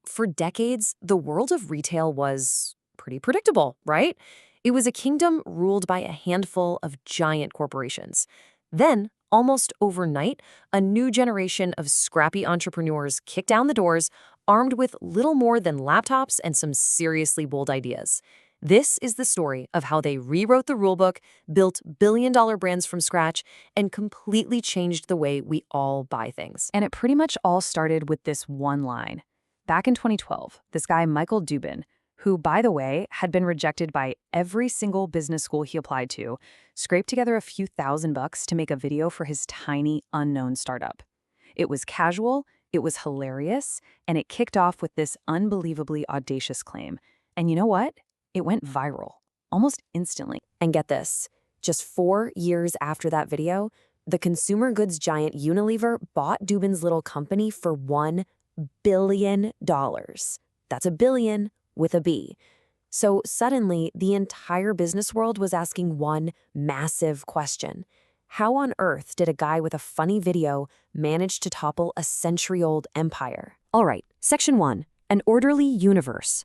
For decades, the world of retail was pretty predictable, right? It was a kingdom ruled by a handful of giant corporations. Then, almost overnight, a new generation of scrappy entrepreneurs kicked down the doors, armed with little more than laptops and some seriously bold ideas. This is the story of how they rewrote the rulebook, built billion-dollar brands from scratch, and completely changed the way we all buy things. And it pretty much all started with this one line. Back in 2012, this guy, Michael Dubin, who, by the way, had been rejected by every single business school he applied to, scraped together a few $1,000 to make a video for his tiny, unknown startup. It was casual, it was hilarious, and it kicked off with this unbelievably audacious claim. And you know what? It went viral, almost instantly. And get this, just 4 years after that video, the consumer goods giant Unilever bought Dubin's little company for $1 billion. That's a billion with a B. So suddenly, the entire business world was asking one massive question. How on earth did a guy with a funny video manage to topple a century-old empire? All right, Section 1, an orderly universe.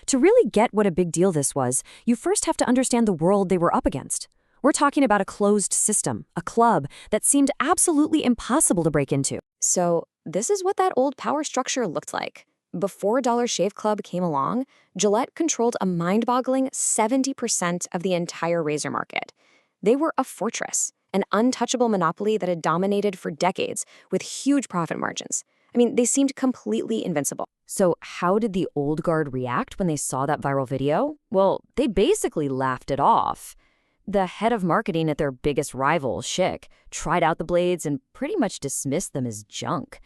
To really get what a big deal this was, you first have to understand the world they were up against. We're talking about a closed system, a club that seemed absolutely impossible to break into. So this is what that old power structure looked like. Before Dollar Shave Club came along, Gillette controlled a mind-boggling 70% of the entire razor market. They were a fortress, an untouchable monopoly that had dominated for decades with huge profit margins. I mean, they seemed completely invincible. So how did the old guard react when they saw that viral video? Well, they basically laughed it off. The head of marketing at their biggest rival, Schick, tried out the blades and pretty much dismissed them as junk.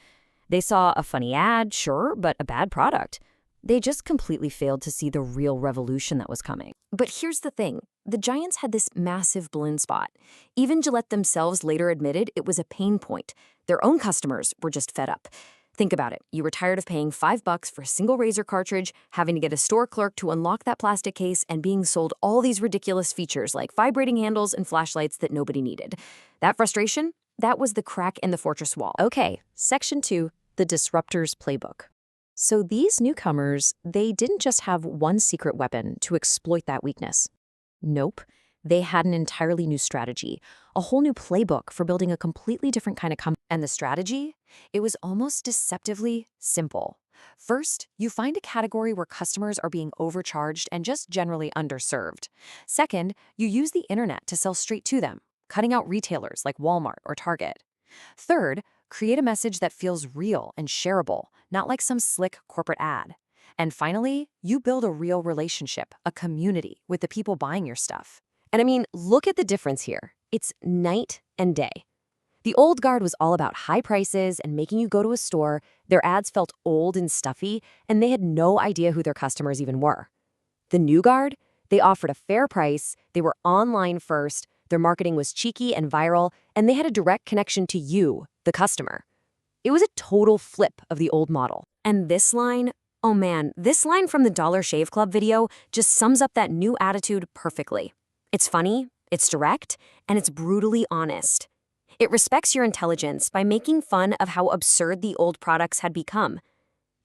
They saw a funny ad, sure, but a bad product. They just completely failed to see the real revolution that was coming. But here's the thing. The giants had this massive blind spot. Even Gillette themselves later admitted it was a pain point. Their own customers were just fed up. Think about it. You were tired of paying $5 for a single razor cartridge, having to get a store clerk to unlock that plastic case, and being sold all these ridiculous features like vibrating handles and flashlights that nobody needed. That frustration? That was the crack in the fortress wall. Okay, Section 2, the Disruptor's Playbook. So these newcomers, they didn't just have one secret weapon to exploit that weakness. Nope. They had an entirely new strategy, a whole new playbook for building a completely different kind of company. And the strategy? It was almost deceptively simple. First, you find a category where customers are being overcharged and just generally underserved. Second, you use the internet to sell straight to them, cutting out retailers like Walmart or Target. Third, create a message that feels real and shareable, not like some slick corporate ad. And finally, you build a real relationship, a community with the people buying your stuff. And I mean, look at the difference here. It's night and day. The old guard was all about high prices and making you go to a store. Their ads felt old and stuffy, and they had no idea who their customers even were. The new guard, they offered a fair price, they were online first, their marketing was cheeky and viral, and they had a direct connection to you, the customer. It was a total flip of the old model. And this line, oh man, this line from the Dollar Shave Club video just sums up that new attitude perfectly. It's funny, it's direct, and it's brutally honest. It respects your intelligence by making fun of how absurd the old products had become.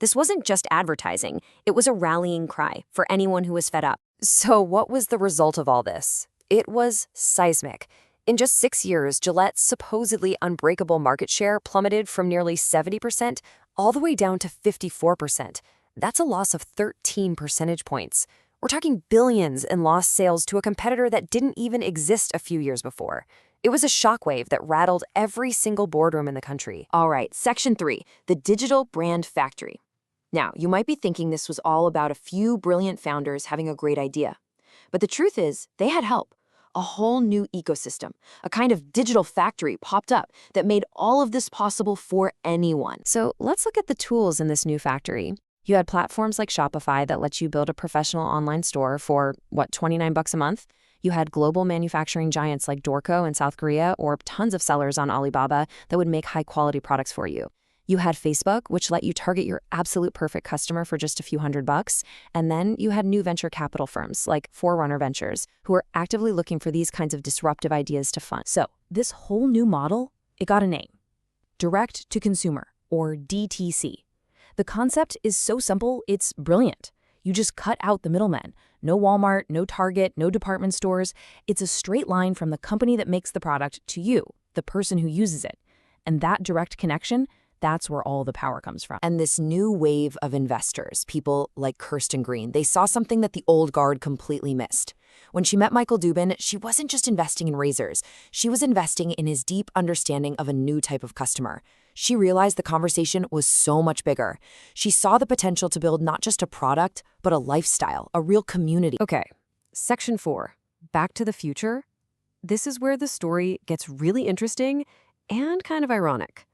This wasn't just advertising, it was a rallying cry for anyone who was fed up. So what was the result of all this? It was seismic. In just 6 years, Gillette's supposedly unbreakable market share plummeted from nearly 70% all the way down to 54%. That's a loss of 13 percentage points. We're talking billions in lost sales to a competitor that didn't even exist a few years before. It was a shockwave that rattled every single boardroom in the country. All right, Section 3, the Digital Brand Factory. Now, you might be thinking this was all about a few brilliant founders having a great idea. But the truth is, they had help. A whole new ecosystem, a kind of digital factory popped up that made all of this possible for anyone. So let's look at the tools in this new factory. You had platforms like Shopify that let you build a professional online store for, $29 a month? You had global manufacturing giants like Dorco in South Korea or tons of sellers on Alibaba that would make high-quality products for you. You had Facebook, which let you target your absolute perfect customer for just a few $100. And then you had new venture capital firms like Forerunner Ventures, who are actively looking for these kinds of disruptive ideas to fund. So this whole new model, it got a name. Direct to consumer, or DTC. The concept is so simple, it's brilliant. You just cut out the middlemen. No Walmart, no Target, no department stores. It's a straight line from the company that makes the product to you, the person who uses it. And that direct connection, that's where all the power comes from. And this new wave of investors, people like Kirsten Green, they saw something that the old guard completely missed. When she met Michael Dubin, she wasn't just investing in razors. She was investing in his deep understanding of a new type of customer. She realized the conversation was so much bigger. She saw the potential to build not just a product, but a lifestyle, a real community. Okay, Section 4, Back to the Future. This is where the story gets really interesting and kind of ironic.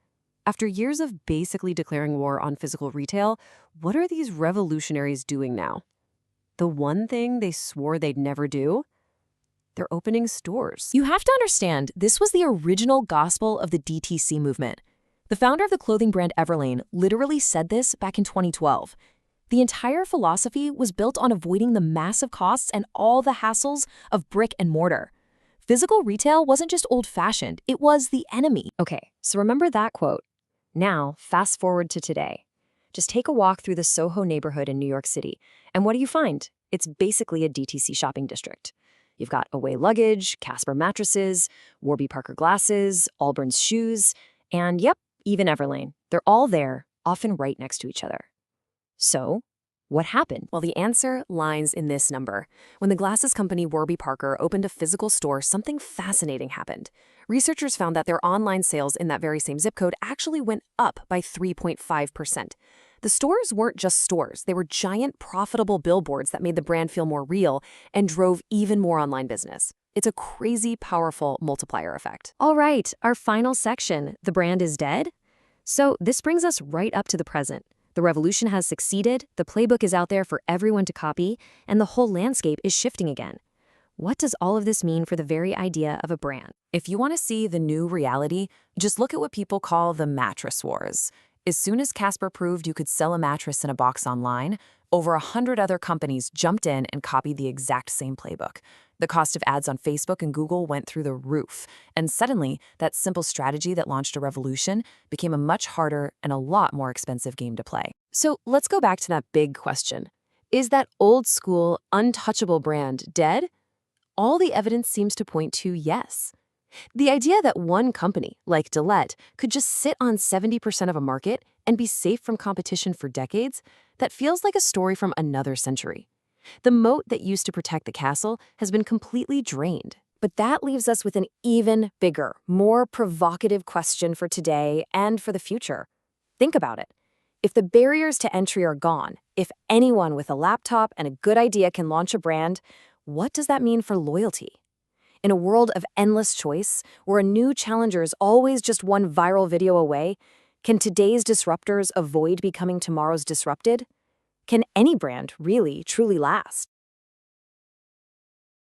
After years of basically declaring war on physical retail, what are these revolutionaries doing now? The one thing they swore they'd never do? They're opening stores. You have to understand, this was the original gospel of the DTC movement. The founder of the clothing brand Everlane literally said this back in 2012. The entire philosophy was built on avoiding the massive costs and all the hassles of brick and mortar. Physical retail wasn't just old-fashioned, it was the enemy. Okay, so remember that quote. Now, fast forward to today. Just take a walk through the Soho neighborhood in New York City, and what do you find? It's basically a DTC shopping district. You've got Away luggage, Casper mattresses, Warby Parker glasses, Allbirds shoes, and yep, even Everlane. They're all there, often right next to each other. So, what happened? Well, the answer lies in this number. When the glasses company Warby Parker opened a physical store, something fascinating happened. Researchers found that their online sales in that very same zip code actually went up by 3.5%. The stores weren't just stores. They were giant, profitable billboards that made the brand feel more real and drove even more online business. It's a crazy, powerful multiplier effect. All right, our final section, the brand is dead? So this brings us right up to the present. The revolution has succeeded, the playbook is out there for everyone to copy, and the whole landscape is shifting again. What does all of this mean for the very idea of a brand? If you want to see the new reality, just look at what people call the mattress wars. As soon as Casper proved you could sell a mattress in a box online, over 100 other companies jumped in and copied the exact same playbook. The cost of ads on Facebook and Google went through the roof, and suddenly, that simple strategy that launched a revolution became a much harder and a lot more expensive game to play. So let's go back to that big question. Is that old-school, untouchable brand dead? All the evidence seems to point to yes. The idea that one company, like Gillette, could just sit on 70% of a market and be safe from competition for decades, that feels like a story from another century. The moat that used to protect the castle has been completely drained. But that leaves us with an even bigger, more provocative question for today and for the future. Think about it. If the barriers to entry are gone, if anyone with a laptop and a good idea can launch a brand, what does that mean for loyalty? In a world of endless choice, where a new challenger is always just one viral video away, can today's disruptors avoid becoming tomorrow's disrupted? Can any brand really, truly last?